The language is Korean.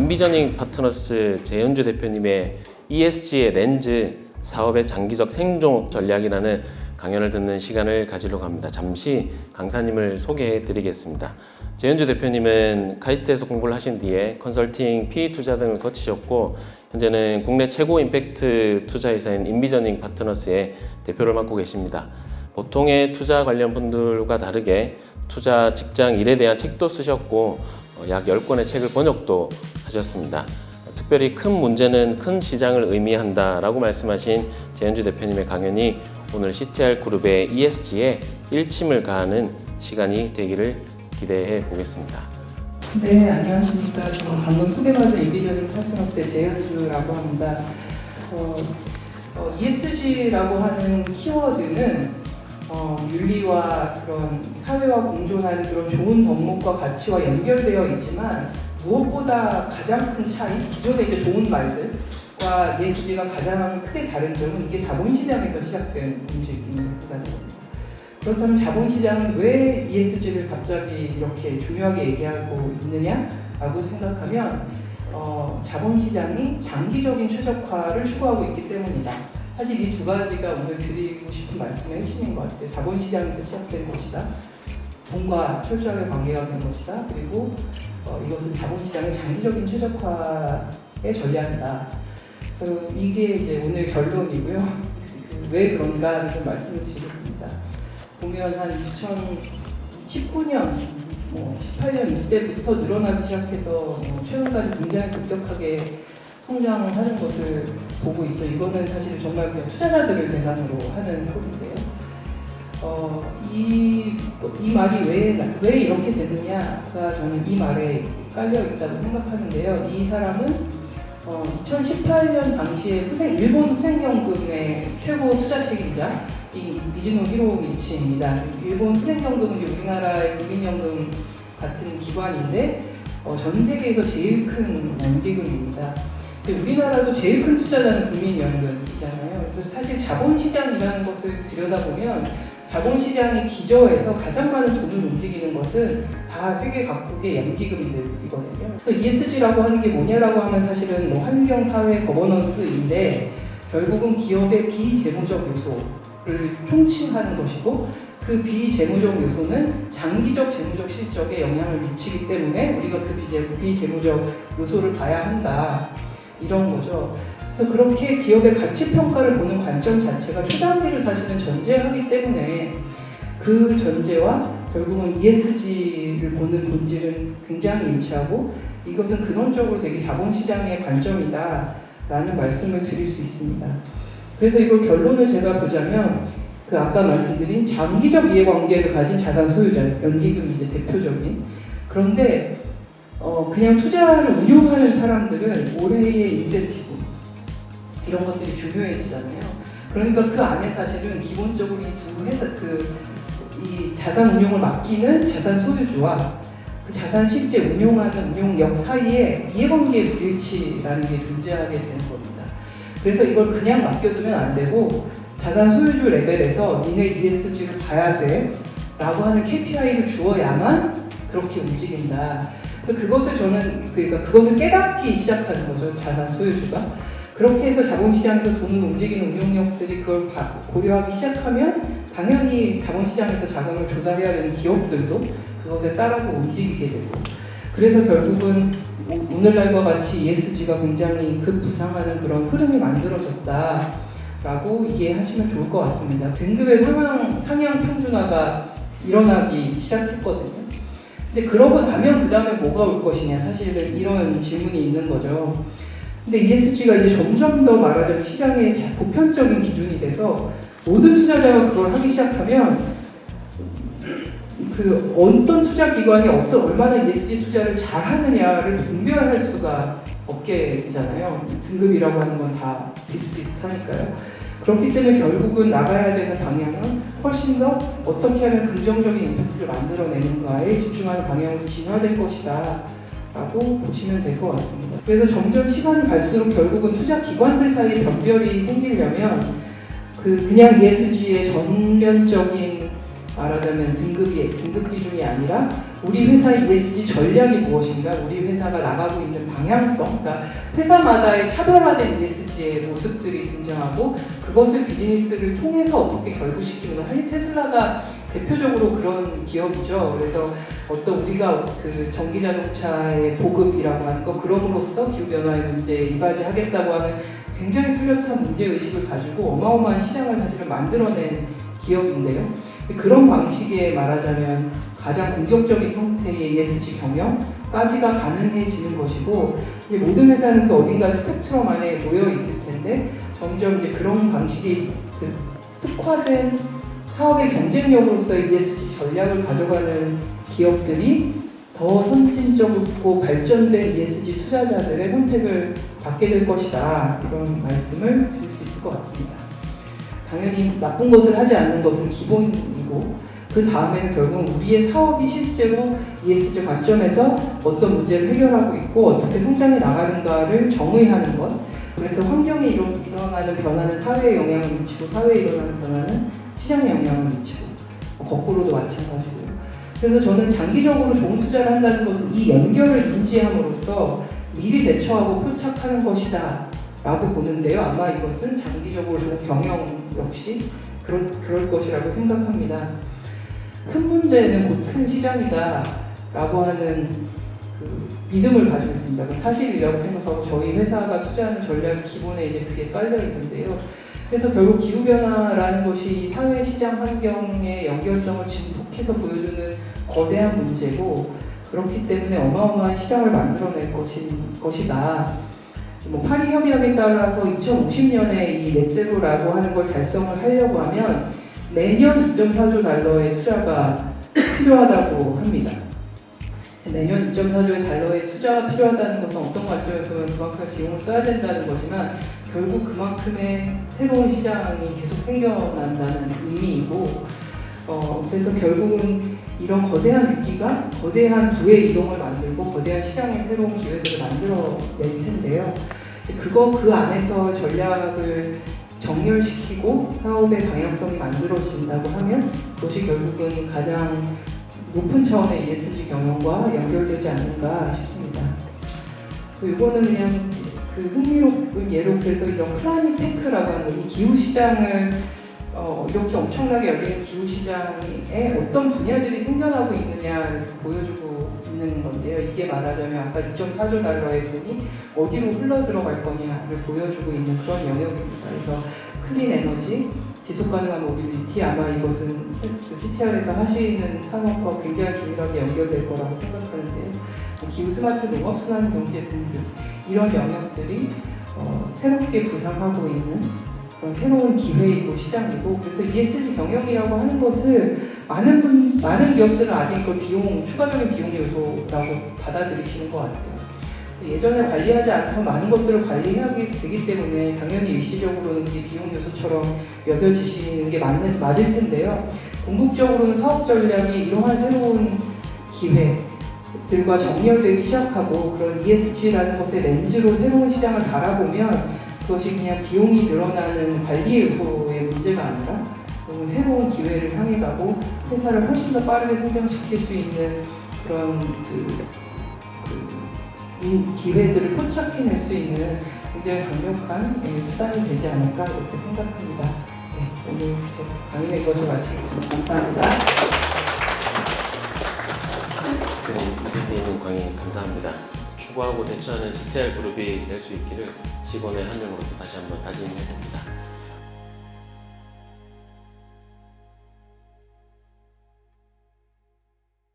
인비저닝 파트너스 재현주 대표님의 ESG의 렌즈 사업의 장기적 생존 전략이라는 강연을 듣는 시간을 가지려고 합니다. 잠시 강사님을 소개해 드리겠습니다. 재현주 대표님은 카이스트에서 공부를 하신 뒤에 컨설팅, PE 투자 등을 거치셨고 현재는 국내 최고 임팩트 투자회사인 인비저닝 파트너스의 대표를 맡고 계십니다. 보통의 투자 관련 분들과 다르게 투자 직장 일에 대한 책도 쓰셨고 약 10권의 책을 번역도 하셨습니다. 특별히 큰 문제는 큰 시장을 의미한다라고 말씀하신 재현주 대표님의 강연이 오늘 CTR 그룹의 ESG에 일침을 가하는 시간이 되기를 기대해 보겠습니다. 네, 안녕하십니까. 저는 방금 소개받은 인비저닝 파트너스의 재현주라고 합니다. ESG라고 하는 키워드는 윤리와 그런 사회와 공존하는 그런 좋은 덕목과 가치와 연결되어 있지만 무엇보다 가장 큰 차이, 기존의 이제 좋은 말들과 ESG가 가장 크게 다른 점은 이게 자본시장에서 시작된 움직임이라는 겁니다. 그렇다면 자본시장은 왜 ESG를 갑자기 이렇게 중요하게 얘기하고 있느냐라고 생각하면 자본시장이 장기적인 최적화를 추구하고 있기 때문이다. 사실 이 두 가지가 오늘 드리고 싶은 말씀의 핵심인 것 같아요. 자본시장에서 시작된 것이다. 돈과 철저하게 관계가 된 것이다. 그리고 이것은 자본시장의 장기적인 최적화의 전략이다. 그래서 이게 이제 오늘 결론이고요. 왜 그런가를 좀 말씀을 드리겠습니다. 보면 한 2019년, 18년 이때부터 늘어나기 시작해서 최근까지 굉장히 급격하게 성장하는 것을 보고 있죠. 이거는 사실 정말 그냥 투자자들을 대상으로 하는 표인데요. 이 말이 왜 이렇게 되느냐가 저는 이 말에 깔려 있다고 생각하는데요. 이 사람은 2018년 당시에 일본 후생연금의 최고 투자 책임자 미즈노 히로미치입니다. 일본 후생연금은 우리나라의 국민연금 같은 기관인데 전 세계에서 제일 큰 연기금입니다. 우리나라도 제일 큰 투자자는 국민연금이잖아요. 그래서 사실 자본시장이라는 것을 들여다보면 자본시장의 기저에서 가장 많은 돈을 움직이는 것은 다 세계 각국의 연기금들이거든요. 그래서 ESG라고 하는 게 뭐냐라고 하면 사실은 환경, 사회, 거버넌스인데 결국은 기업의 비재무적 요소를 총칭하는 것이고 그 비재무적 요소는 장기적 재무적 실적에 영향을 미치기 때문에 우리가 그 비재무적 요소를 봐야 한다. 이런 거죠. 그래서 그렇게 기업의 가치 평가를 보는 관점 자체가 초단기를 사실은 전제하기 때문에 그 전제와 결국은 ESG를 보는 본질은 굉장히 일치하고 이것은 근원적으로 되게 자본시장의 관점이다 라는 말씀을 드릴 수 있습니다. 그래서 이걸 결론을 제가 보자면 아까 말씀드린 장기적 이해관계를 가진 자산 소유자, 연기금이 이제 대표적인. 그런데 그냥 투자를 운용하는 사람들은 올해의 인센티브 이런 것들이 중요해지잖아요. 그러니까 그 안에 사실은 기본적으로 이 두 회사 이 자산 운용을 맡기는 자산 소유주와 그 자산 실제 운용하는 운용력 사이에 이해관계의 불일치라는 게 존재하게 되는 겁니다. 그래서 이걸 그냥 맡겨두면 안 되고 자산 소유주 레벨에서 니네 ESG를 봐야 돼 라고 하는 KPI를 주어야만 그렇게 움직인다. 그래서 그것을 깨닫기 시작하는 거죠. 자산 소유주가. 그렇게 해서 자본시장에서 돈을 움직이는 운용력들이 그걸 고려하기 시작하면 당연히 자본시장에서 자금을 조달해야 되는 기업들도 그것에 따라서 움직이게 되고 그래서 결국은 오늘날과 같이 ESG가 굉장히 급부상하는 그런 흐름이 만들어졌다라고 이해하시면 좋을 것 같습니다. 등급의 상향 평준화가 일어나기 시작했거든요. 근데 그러고 나면 그 다음에 뭐가 올 것이냐 사실은 이런 질문이 있는 거죠. 근데 ESG가 이제 점점 더 말하자면 시장의 보편적인 기준이 돼서 모든 투자자가 그걸 하기 시작하면 어떤 투자 기관이 얼마나 ESG 투자를 잘 하느냐를 분별할 수가 없게 되잖아요. 등급이라고 하는 건 다 비슷비슷하니까요. 그렇기 때문에 결국은 나가야 되는 방향은 훨씬 더 어떻게 하면 긍정적인 임팩트를 만들어내는가에 집중하는 방향으로 진화될 것이다 라고 보시면 될 것 같습니다. 그래서 점점 시간이 갈수록 결국은 투자 기관들 사이에 변별이 생기려면 그냥 ESG의 전면적인 말하자면 등급 기준이 아니라 우리 회사의 ESG 전략이 무엇인가, 우리 회사가 나가고 있는 방향성, 그러니까 회사마다의 차별화된 ESG의 모습들이 등장하고 그것을 비즈니스를 통해서 어떻게 결부시키는 거. 사실 테슬라가 대표적으로 그런 기업이죠. 그래서 어떤 우리가 그 전기자동차의 보급이라고 하는 거, 그럼으로써 기후변화의 문제에 이바지하겠다고 하는 굉장히 뚜렷한 문제의식을 가지고 어마어마한 시장을 사실은 만들어낸 기업인데요. 그런 방식의 말하자면 가장 공격적인 형태의 ESG 경영까지가 가능해지는 것이고, 이제 모든 회사는 그 어딘가 스펙트럼 안에 놓여 있을 텐데 점점 이제 그런 방식이 그 특화된 사업의 경쟁력으로서의 ESG 전략을 가져가는 기업들이 더 선진적이고 발전된 ESG 투자자들의 선택을 받게 될 것이다. 이런 말씀을 드릴 수 있을 것 같습니다. 당연히 나쁜 것을 하지 않는 것은 기본이고, 그 다음에는 결국 우리의 사업이 실제로 ESG 관점에서 어떤 문제를 해결하고 있고 어떻게 성장해 나가는가를 정의하는 것. 그래서 환경에 일어나는 변화는 사회에 영향을 미치고, 사회에 일어나는 변화는 시장에 영향을 미치고, 거꾸로도 마찬가지고요. 그래서 저는 장기적으로 좋은 투자를 한다는 것은 이 연결을 인지함으로써 미리 대처하고 포착하는 것이다 라고 보는데요. 아마 이것은 장기적으로 좋은 경영 역시 그럴 것이라고 생각합니다. 큰 문제는 곧 큰 시장이다 라고 하는 그 믿음을 가지고 있습니다. 사실이라고 생각하고 저희 회사가 투자하는 전략 기본에 이제 그게 깔려 있는데요. 그래서 결국 기후변화라는 것이 사회, 시장, 환경의 연결성을 증폭해서 보여주는 거대한 문제고, 그렇기 때문에 어마어마한 시장을 만들어낼 것이다. 뭐 파리 협약에 따라서 2050년에 이 넷제로라고 하는 걸 달성을 하려고 하면 매년 2.4조 달러의 투자가 필요하다고 합니다. 매년 2.4조 달러의 투자가 필요하다는 것은 어떤 관점에서는 그만큼의 비용을 써야 된다는 거지만 결국 그만큼의 새로운 시장이 계속 생겨난다는 의미이고, 그래서 결국은 이런 거대한 위기가 거대한 부의 이동을 만들고 거대한 시장의 새로운 기회들을 만들어낼 텐데요. 그 안에서 전략을 정렬시키고 사업의 방향성이 만들어진다고 하면 그것이 결국은 가장 높은 차원의 ESG 경영과 연결되지 않는가 싶습니다. 그래서 이거는 그냥 그 흥미로운 예로, 그래서 이런 클라이밋 테크라고 하는 이 기후 시장을 이렇게 엄청나게 열리는 기후 시장에 어떤 분야들이 생겨나고 있느냐를 보여주고 있는 건데요. 이게 말하자면 아까 2.4조 달러의 돈이 어디로 흘러 들어갈 거냐를 보여주고 있는 그런 영역입니다. 그래서 클린 에너지, 지속 가능한 모빌리티, 아마 이것은 CTR에서 하시는 산업과 굉장히 긴밀하게 연결될 거라고 생각하는데요. 기후 스마트 농업, 순환 경제 등등 이런 영역들이 새롭게 부상하고 있는 그런 새로운 기회이고 시장이고, 그래서 ESG 경영이라고 하는 것을 많은 기업들은 아직 그 추가적인 비용 요소라고 받아들이시는 것 같아요. 예전에 관리하지 않던 많은 것들을 관리해야 되기 때문에 당연히 일시적으로는 이게 비용 요소처럼 여겨지시는 게 맞을 텐데요. 궁극적으로는 사업 전략이 이러한 새로운 기회들과 정렬되기 시작하고 그런 ESG라는 것의 렌즈로 새로운 시장을 바라보면 그것이 그냥 비용이 늘어나는 관리 요소의 문제가 아니라 새로운 기회를 향해 가고 회사를 훨씬 더 빠르게 성장시킬 수 있는 그런 기회들을 포착해낼 수 있는 굉장히 강력한 수단이 되지 않을까 이렇게 생각합니다. 네, 오늘 제 강의는 이것을 마치겠습니다. 감사합니다. 대표님 강의 감사합니다. 추구하고 대처하는 CTR 그룹이 될 수 있기를 직원의 한 명으로서 다시 한번 다짐해봅니다.